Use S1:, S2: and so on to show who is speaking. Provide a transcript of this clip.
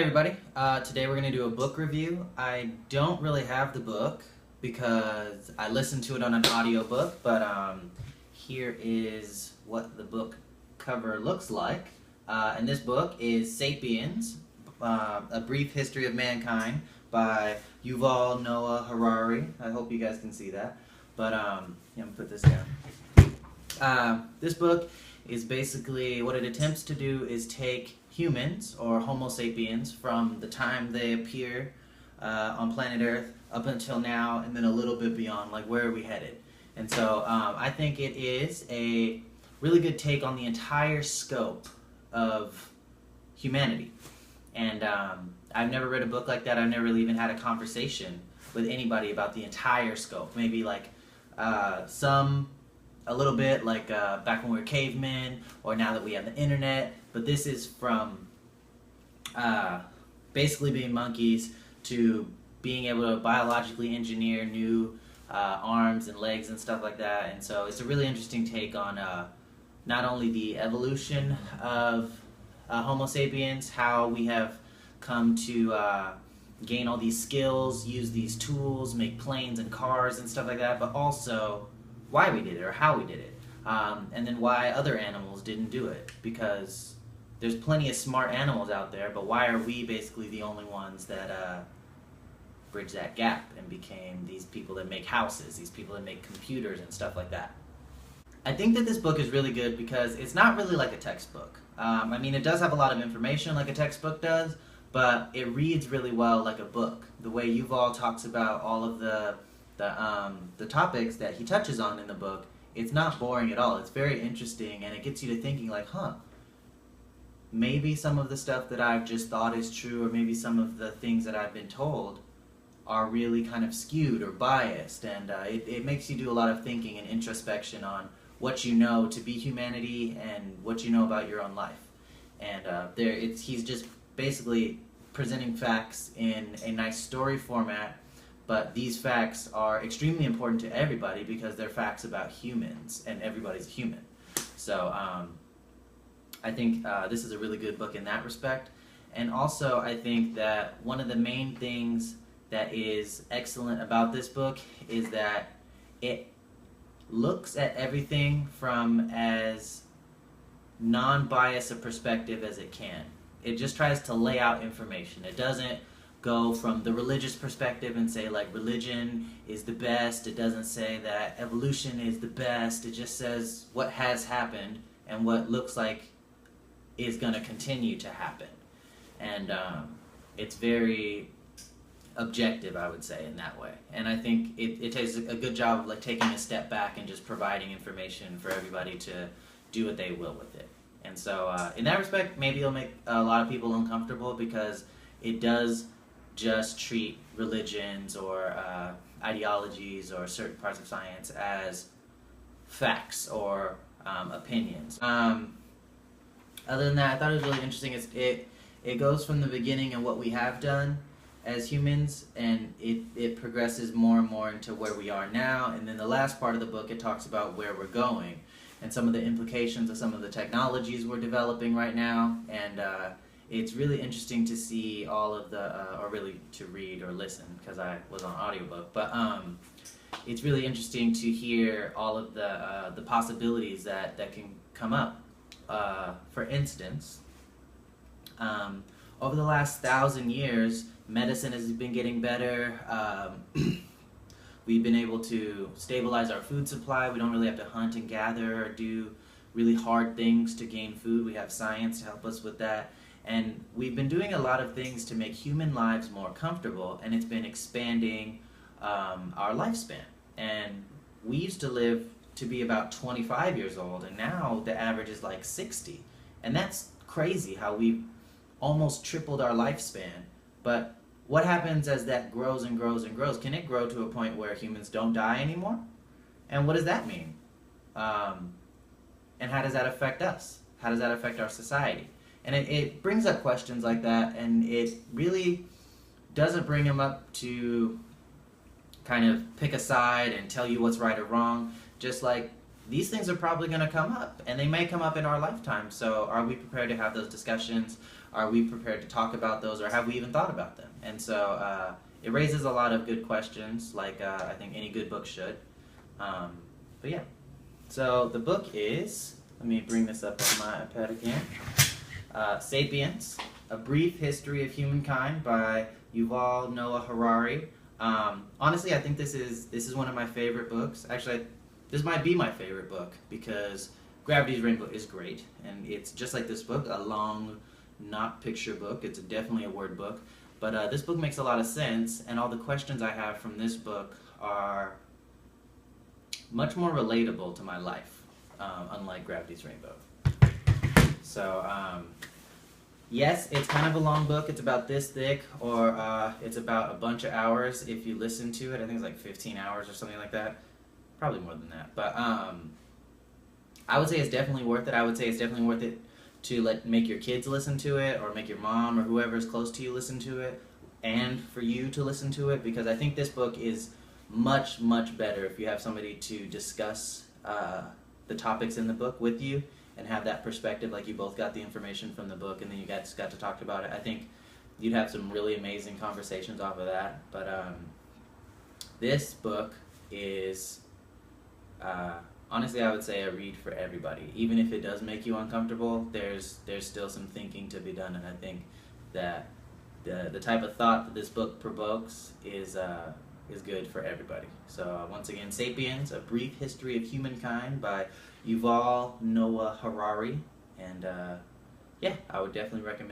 S1: Hey everybody, today we're going to do a book review. I don't really have the book because I listened to it on an audiobook, but here is what the book cover looks like. And this book is Sapiens, A Brief History of Mankind by Yuval Noah Harari. I hope you guys can see that, but I'm going to put this down. This book is basically, what it attempts to do is take humans, or Homo sapiens, from the time they appear on planet Earth up until now, and then a little bit beyond, like where are we headed. And so I think it is a really good take on the entire scope of humanity. And I've never read a book like that. I've never really even had a conversation with anybody about the entire scope. Maybe like a little bit like back when we were cavemen, or now that we have the internet. But this is from basically being monkeys to being able to biologically engineer new arms and legs and stuff like that. And so it's a really interesting take on not only the evolution of Homo sapiens, how we have come to gain all these skills, use these tools, make planes and cars and stuff like that, but also why we did it or how we did it, and then why other animals didn't do it, because there's plenty of smart animals out there, but why are we basically the only ones that bridge that gap and became these people that make houses, these people that make computers and stuff like that. I think that this book is really good because it's not really like a textbook. I mean, it does have a lot of information like a textbook does, but it reads really well like a book. The way Yuval talks about all of the topics that he touches on in the book, it's not boring at all. It's very interesting, and it gets you to thinking like, maybe some of the stuff that I've just thought is true, or maybe some of the things that I've been told are really kind of skewed or biased, and it makes you do a lot of thinking and introspection on what you know to be humanity and what you know about your own life. And he's just basically presenting facts in a nice story format. But these facts are extremely important to everybody because they're facts about humans, and everybody's a human. So I think this is a really good book in that respect. And also I think that one of the main things that is excellent about this book is that it looks at everything from as non-biased a perspective as it can. It just tries to lay out information. It doesn't go from the religious perspective and say like religion is the best. It doesn't say that evolution is the best. It just says what has happened and what looks like is going to continue to happen. And it's very objective, I would say, in that way. And I think it takes a good job of like taking a step back and just providing information for everybody to do what they will with it. And so in that respect, maybe it'll make a lot of people uncomfortable because it does just treat religions or ideologies or certain parts of science as facts or opinions. Other than that, I thought it was really interesting. It goes from the beginning of what we have done as humans, and it progresses more and more into where we are now, and then the last part of the book, it talks about where we're going and some of the implications of some of the technologies we're developing right now. And it's really interesting to see all of the, or really to read or listen, because I was on audiobook, but it's really interesting to hear all of the possibilities that can come up. For instance, over the last 1,000 years, medicine has been getting better. We've been able to stabilize our food supply. We don't really have to hunt and gather or do really hard things to gain food. We have science to help us with that. And we've been doing a lot of things to make human lives more comfortable, and it's been expanding our lifespan. And we used to live to be about 25 years old, and now the average is like 60. And that's crazy how we've almost tripled our lifespan. But what happens as that grows and grows and grows? Can it grow to a point where humans don't die anymore? And what does that mean? And how does that affect us? How does that affect our society? And it brings up questions like that, and it really doesn't bring them up to kind of pick a side and tell you what's right or wrong. Just like these things are probably going to come up, and they may come up in our lifetime. So are we prepared to have those discussions? Are we prepared to talk about those, or have we even thought about them? And so it raises a lot of good questions, like I think any good book should. But yeah, so the book is, let me bring this up on my iPad again, Sapiens, A Brief History of Humankind by Yuval Noah Harari. Honestly, I think this is one of my favorite books. Actually, this might be my favorite book because Gravity's Rainbow is great, and it's just like this book, a long, not picture book. It's definitely a word book, but this book makes a lot of sense, and all the questions I have from this book are much more relatable to my life, unlike Gravity's Rainbow. So, yes, it's kind of a long book. It's about this thick, or it's about a bunch of hours if you listen to it. I think it's like 15 hours or something like that. Probably more than that. But I would say it's definitely worth it. I would say it's definitely worth it to make your kids listen to it, or make your mom or whoever is close to you listen to it, and for you to listen to it, because I think this book is much, much better if you have somebody to discuss the topics in the book with you and have that perspective, like you both got the information from the book and then you guys got to talk about it. I think you'd have some really amazing conversations off of that. But this book is honestly, I would say a read for everybody. Even if it does make you uncomfortable, there's still some thinking to be done, and I think that the type of thought that this book provokes is good for everybody. So once again, Sapiens, A Brief History of Humankind by Yuval Noah Harari, and yeah, I would definitely recommend